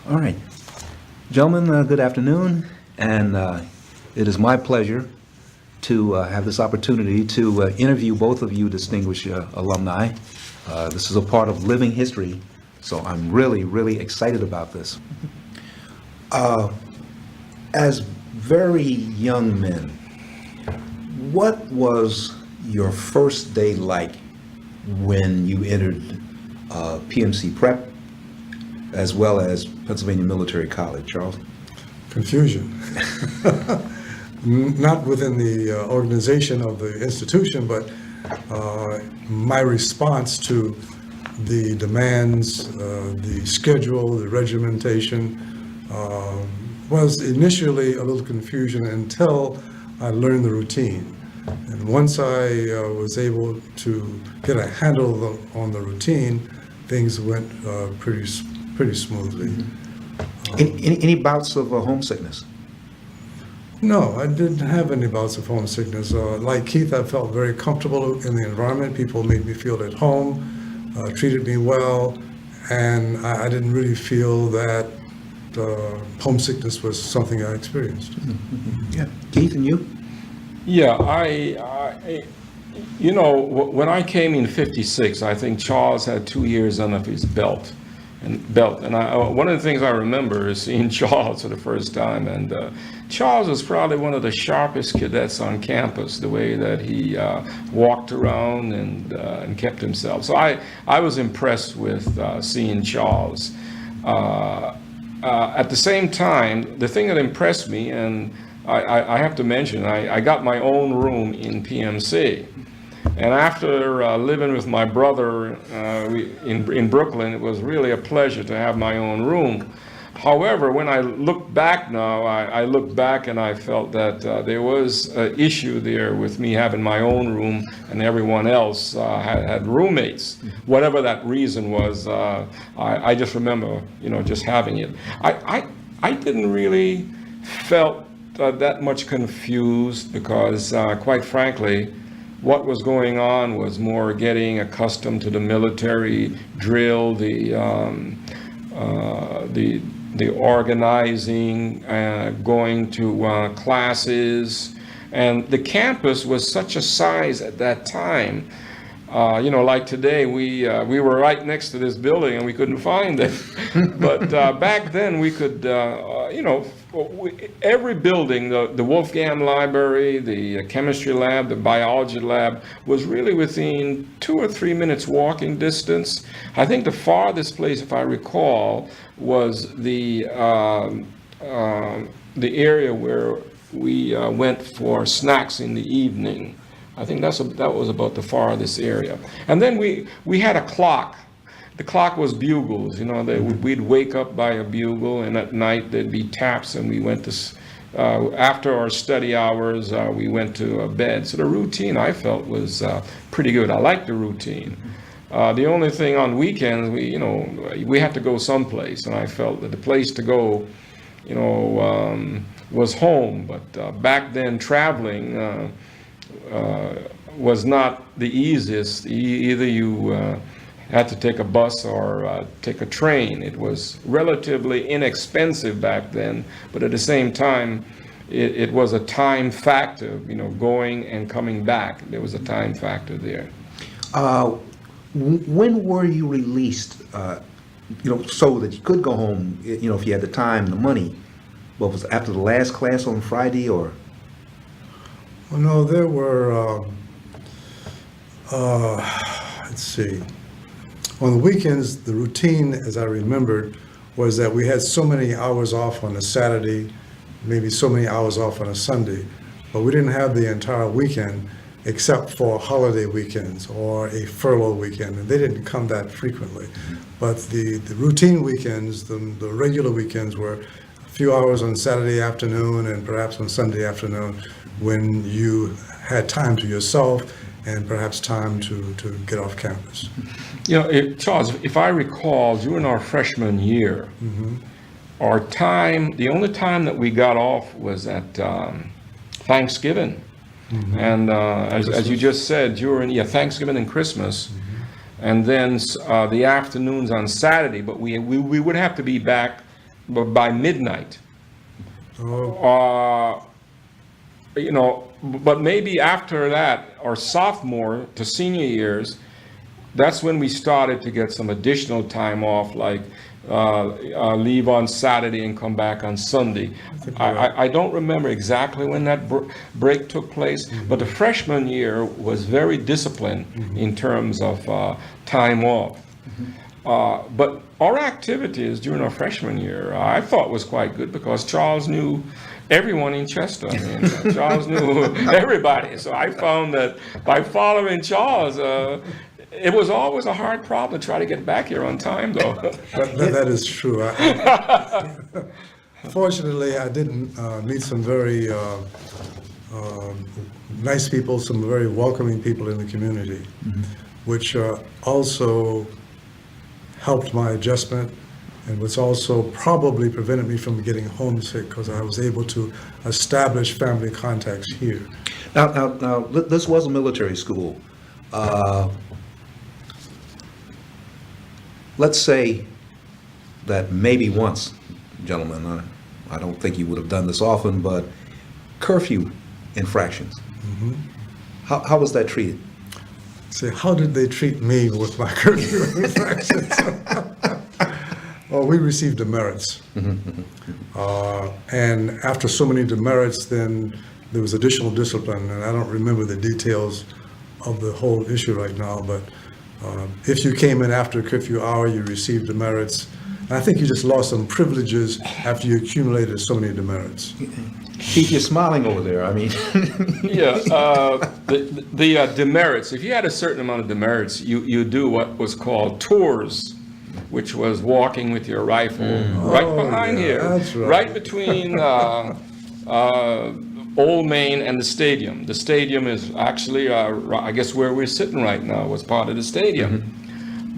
All right. Gentlemen, good afternoon, and it is my pleasure to have this opportunity to interview both of you distinguished alumni. This is a part of living history, so I'm really, really excited about this. As very young men, what was your first day like when you entered PMC Prep as well as Pennsylvania Military College, Charles? Confusion. Not within the organization of the institution, but my response to the demands, the schedule, the regimentation, was initially a little confusion until I learned the routine. And once I was able to get a handle on the routine, things went pretty smoothly. Any bouts of homesickness? No, I didn't have any bouts of homesickness. Like Keith, I felt very comfortable in the environment. People made me feel at home, treated me well, and I didn't really feel that homesickness was something I experienced. Yeah. Keith, and you? Yeah, when I came in '56, I think Charles had 2 years under his belt. And one of the things I remember is seeing Charles for the first time, and Charles was probably one of the sharpest cadets on campus, the way that he walked around and kept himself. So I was impressed with seeing Charles. At the same time, the thing that impressed me, and I have to mention, I got my own room in PMC. And after living with my brother in Brooklyn, it was really a pleasure to have my own room. However, when I look back now, I look back and I felt that there was an issue there with me having my own room and everyone else had roommates. Whatever that reason was, I just remember, just having it. I didn't really felt that much confused because, quite frankly, what was going on was more getting accustomed to the military drill, the organizing, going to classes, and the campus was such a size at that time. Like today, we were right next to this building and we couldn't find it. But back then, we could, every building, the Wolfgang Library, the chemistry lab, the biology lab, was really within 2 or 3 minutes walking distance. I think the farthest place, if I recall, was the area where we went for snacks in the evening. I think that was about the farthest area. And then we had a clock. The clock was bugles, we'd wake up by a bugle, and at night there'd be taps, and we went to, after our study hours, we went to bed. So the routine, I felt, was pretty good. I liked the routine. The only thing on weekends, we had to go someplace, and I felt that the place to go, was home. But back then, traveling was not the easiest. Either you had to take a bus or take a train. It was relatively inexpensive back then, but at the same time, it was a time factor, going and coming back. There was a time factor there. When were you released, so that you could go home, if you had the time and the money? What was it, after the last class on Friday, or? Well, no, there were, let's see. On the weekends, the routine, as I remembered, was that we had so many hours off on a Saturday, maybe so many hours off on a Sunday, but we didn't have the entire weekend except for holiday weekends or a furlough weekend, and they didn't come that frequently. But the routine weekends, the regular weekends, were a few hours on Saturday afternoon and perhaps on Sunday afternoon when you had time to yourself and perhaps time to get off campus. Charles, if I recall, during our freshman year, our time, the only time that we got off was at Thanksgiving. And as you just said, during Thanksgiving and Christmas, and then the afternoons on Saturday, but we would have to be back by midnight. Oh, You know, but maybe after that, or sophomore to senior years, that's when we started to get some additional time off, like leave on Saturday and come back on Sunday. I don't remember exactly when that break took place, but the freshman year was very disciplined in terms of time off. But our activities during our freshman year, I thought was quite good because Charles knew everyone in Chester. I mean, Charles knew everybody. So I found that by following Charles, it was always a hard problem to try to get back here on time, though. that is true. Fortunately, I didn't meet some very nice people, some very welcoming people in the community, which also helped my adjustment, and which also probably prevented me from getting homesick because I was able to establish family contacts here. Now, this was a military school. Let's say that maybe once, gentlemen, I don't think you would have done this often, but curfew infractions. How was that treated? Say, how did they treat me with my curfew infractions? Well, we received demerits. And after so many demerits, then there was additional discipline, and I don't remember the details of the whole issue right now, but if you came in after curfew hour, you received demerits. And I think you just lost some privileges after you accumulated so many demerits. Keith, you're smiling over there. I mean, Yeah, the demerits, if you had a certain amount of demerits, you do what was called tours, which was walking with your rifle right behind here, that's right. between Old Main and the stadium. The stadium is actually, I guess where we're sitting right now was part of the stadium.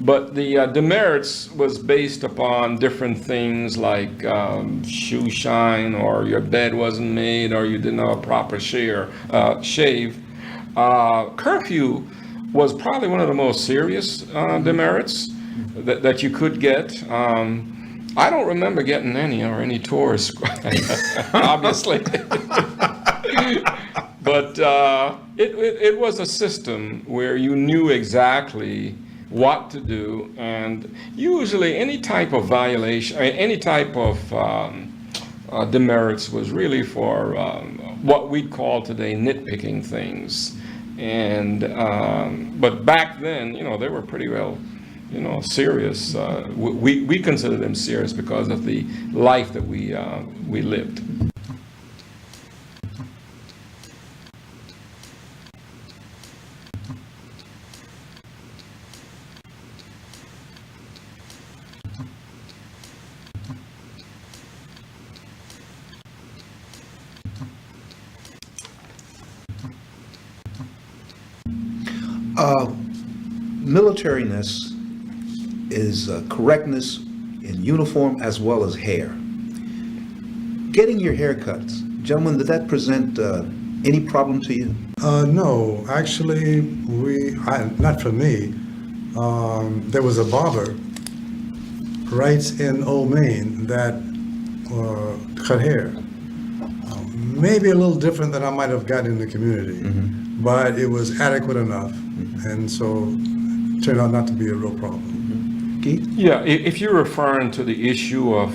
But the demerits was based upon different things like shoe shine, or your bed wasn't made, or you didn't have a proper shave. Curfew was probably one of the most serious demerits that you could get. I don't remember getting any tours, obviously. But it was a system where you knew exactly what to do, and usually any type of violation, any type of demerits was really for what we'd call today nitpicking things. And but back then, they were pretty well, serious. We consider them serious because of the life that we lived. Militariness is correctness in uniform as well as hair. Getting your haircuts, gentlemen, did that present any problem to you? No, actually, not for me. There was a barber right in Old Main that cut hair. Maybe a little different than I might have gotten in the community, but it was adequate enough, and so it turned out not to be a real problem. Keith? Yeah, if you're referring to the issue of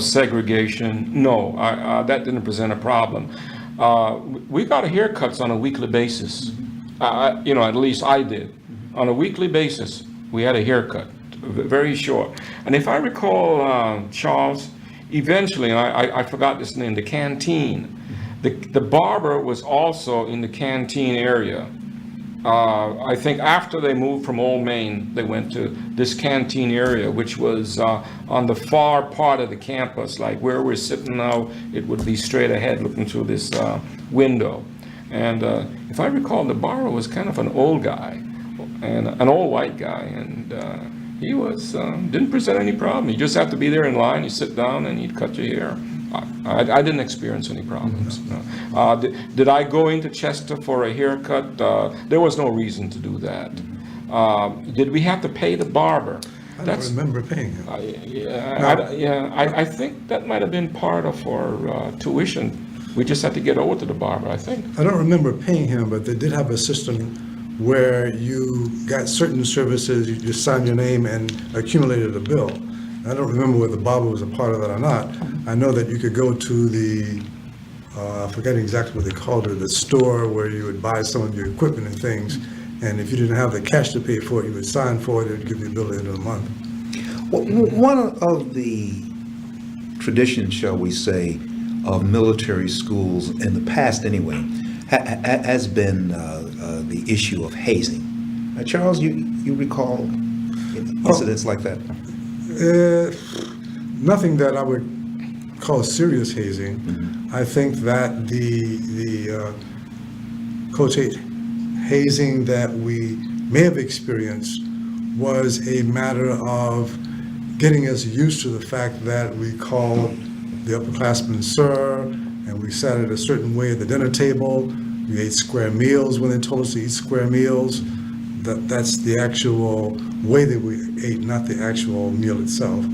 segregation, no, that didn't present a problem. We got haircuts on a weekly basis. At least I did. On a weekly basis, we had a haircut, very short. And if I recall, Charles, eventually, I forgot this name, the canteen. The barber was also in the canteen area. I think after they moved from Old Main, they went to this canteen area, which was on the far part of the campus, like where we're sitting now. It would be straight ahead looking through this window. And if I recall, the barber was kind of an old guy, and an old white guy, and he was didn't present any problem. You just have to be there in line, you sit down, and he'd cut your hair. I didn't experience any problems. No. Did I go into Chester for a haircut? There was no reason to do that. Did we have to pay the barber? I don't remember paying him. I think that might have been part of our tuition. We just had to get over to the barber, I think. I don't remember paying him, but they did have a system where you got certain services, you just signed your name and accumulated a bill. I don't remember whether the barber was a part of that or not. I know that you could go to the, I'm forgetting exactly what they called it, the store where you would buy some of your equipment and things, and if you didn't have the cash to pay for it, you would sign for it, it would give you a bill at the end of the month. Well, one of the traditions, shall we say, of military schools in the past anyway, has been the issue of hazing. Charles, you recall incidents like that? Nothing that I would call serious hazing. Mm-hmm. I think that the quote, hazing that we may have experienced was a matter of getting us used to the fact that we called the upperclassmen sir, and we sat at a certain way at the dinner table. We ate square meals when they told us to eat square meals. That's the actual way that we ate, not the actual meal itself.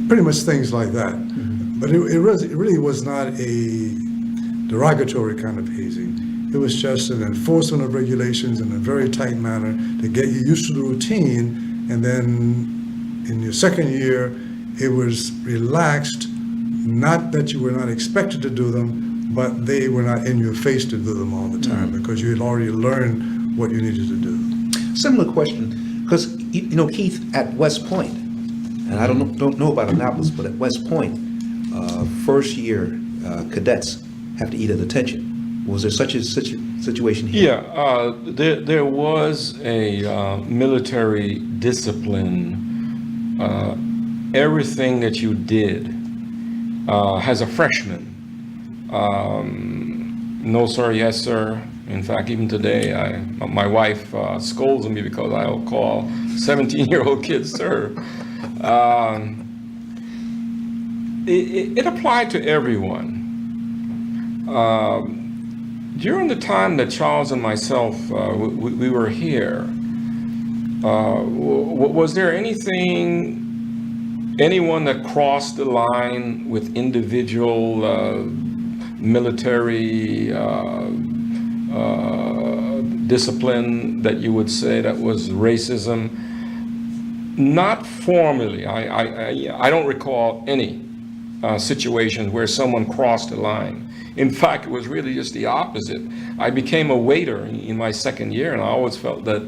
Pretty much things like that. Mm-hmm. But it really was not a derogatory kind of hazing. It was just an enforcement of regulations in a very tight manner to get you used to the routine, and then in your second year, it was relaxed, not that you were not expected to do them, but they were not in your face to do them all the time because you had already learned what you needed to do. Similar question, because Keith, at West Point, and I don't know about Annapolis, but at West Point, first year cadets have to eat at attention. Was there such a situation here? Yeah, there was a military discipline. Everything that you did as a freshman, no sir, yes sir. In fact, even today, my wife scolds me because I'll call 17-year-old kids sir. It applied to everyone. During the time that Charles and myself, we were here, was there anyone that crossed the line with individual military discipline that you would say that was racism? Not formally. I don't recall any situations where someone crossed the line. In fact, it was really just the opposite. I became a waiter in my second year, and I always felt that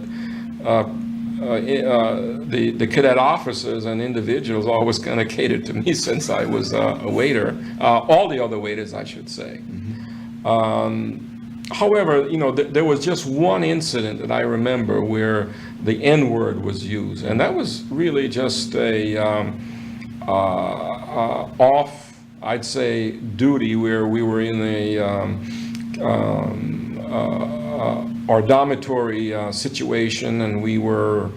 the cadet officers and individuals always kind of catered to me since I was a waiter. All the other waiters, I should say. Mm-hmm. However, there was just one incident that I remember where the N-word was used, and that was really just a off, I'd say, duty where we were in our dormitory situation, and we were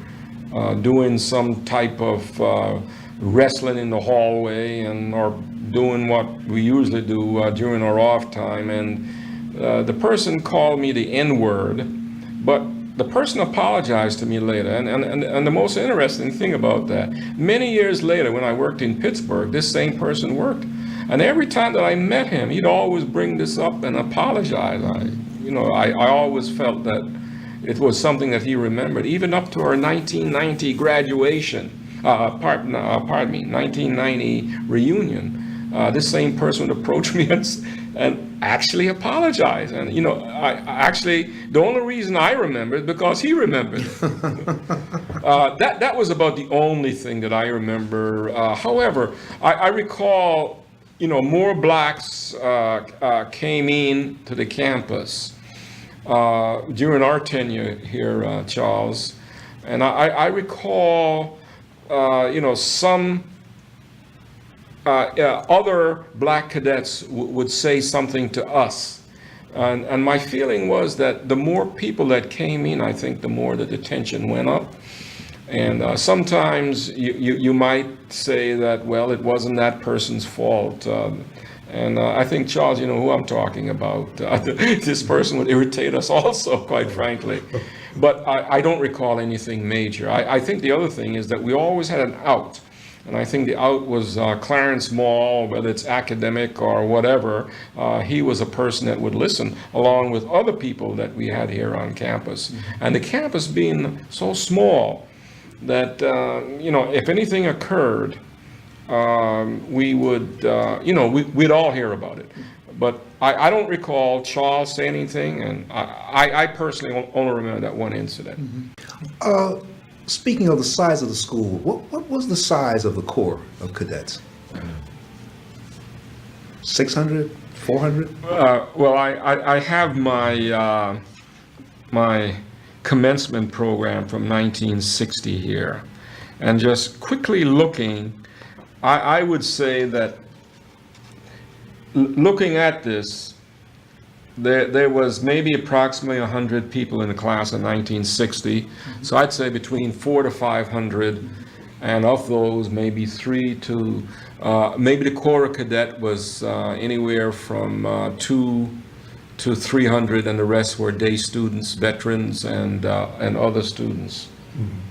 doing some type of wrestling in the hallway, or doing what we usually do during our off time, and the person called me the N-word, but the person apologized to me later, and the most interesting thing about that, many years later when I worked in Pittsburgh, this same person worked. And every time that I met him, he'd always bring this up and apologize. I always felt that it was something that he remembered, even up to our 1990 graduation, 1990 reunion. This same person would approach me and actually apologize. And, the only reason I remember is because he remembered. That was about the only thing that I remember. However, I recall, more blacks came in to the campus during our tenure here, Charles. And I recall, some other black cadets would say something to us. And my feeling was that the more people that came in, I think the more the tension went up. And sometimes you might say that, well, it wasn't that person's fault. And I think, Charles, you know who I'm talking about. This person would irritate us also, quite frankly. But I don't recall anything major. I think the other thing is that we always had an out. And I think the out was Clarence Mall, whether it's academic or whatever. He was a person that would listen, along with other people that we had here on campus. And the campus being so small that, if anything occurred, we would, we'd all hear about it. But I don't recall Charles saying anything, and I personally only remember that one incident. Speaking of the size of the school, what was the size of the Corps of Cadets? 600, 400? Well, I have my commencement program from 1960 here, and just quickly looking, I would say that looking at this, there was maybe approximately 100 people in the class in 1960. So I'd say between 400 to 500, and of those, maybe maybe the Corps of Cadet was anywhere from 200 to 300, and the rest were day students, veterans, and other students. Mm-hmm.